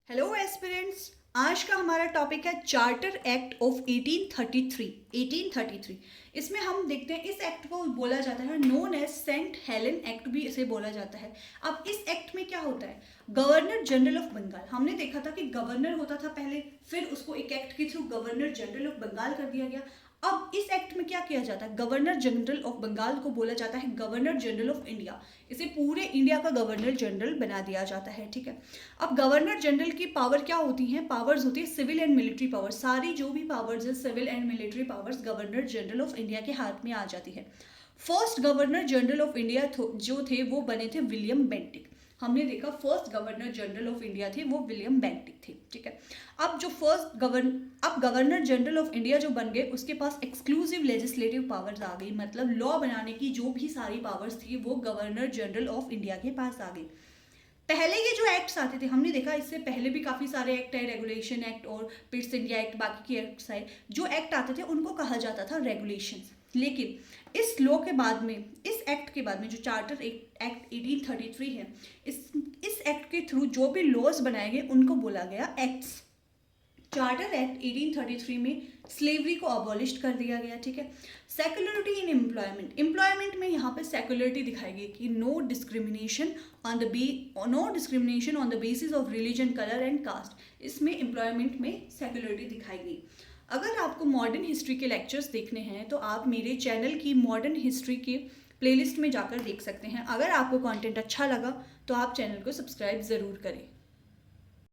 Hello aspirants. आज का हमारा टॉपिक है चार्टर एक्ट ऑफ 1833। 1833 इसमें हम देखते हैं इस एक्ट को बोला जाता है known as Saint Helen Act भी इसे बोला जाता है। अब इस एक्ट में क्या होता है, गवर्नर जनरल ऑफ बंगाल, हमने देखा था कि गवर्नर होता था पहले, फिर उसको एक एक्ट के through governor general of Bengal कर दिया गया। अब इस एक्ट में क्या किया जाता है, गवर्नर जनरल ऑफ बंगाल को बोला जाता है गवर्नर जनरल ऑफ इंडिया। इसे पूरे इंडिया का गवर्नर जनरल बना दिया जाता है। ठीक है, अब गवर्नर जनरल की पावर क्या होती हैं, पावर्स होती है सिविल एंड मिलिट्री पावर। सारी जो भी पावर्स है civil and military powers governor general of India के हाथ में आ जाती है। First governor general of India जो थे वो बने थे विलियम बेंटिक। हमने देखा first governor general of India थे वो विलियम बेंटिक थे। ठीक है, अब जो अब गवर्नर जनरल ऑफ इंडिया जो बन गए उसके पास एक्सक्लूसिव लेजिस्लेटिव पावर्स आ गई, मतलब लॉ बनाने की जो भी सारी पावर्स थी वो गवर्नर जनरल ऑफ इंडिया के पास आ गई। पहले ये जो एक्ट्स आते थे, हमने देखा इससे पहले भी काफ़ी सारे एक्ट आए, रेगुलेशन एक्ट और पिट्स इंडिया एक्ट, बाकी के एक्ट्स आए। जो एक्ट आते थे उनको कहा जाता था रेगुलेशंस। लेकिन इस लॉ के बाद में, इस एक्ट के बाद में जो चार्टर एक्ट 1833 है, इस एक्ट के थ्रू जो भी लॉज बनाए गए उनको बोला गया एक्ट्स। चार्टर एक्ट 1833 में स्लेवरी को अबॉलिश कर दिया गया। ठीक है, सेक्युलरिटी इन एम्प्लॉयमेंट, एम्प्लॉयमेंट में यहाँ पे सेक्युलरिटी दिखाई गई कि no discrimination on the basis of religion, colour and caste. इसमें एम्प्लॉयमेंट में सेक्युलरिटी दिखाई गई। अगर आपको मॉडर्न हिस्ट्री के लेक्चर्स देखने हैं तो आप मेरे चैनल की मॉडर्न हिस्ट्री के प्लेलिस्ट में जाकर देख सकते हैं। अगर आपको कंटेंट अच्छा लगा तो आप चैनल को सब्सक्राइब ज़रूर करें।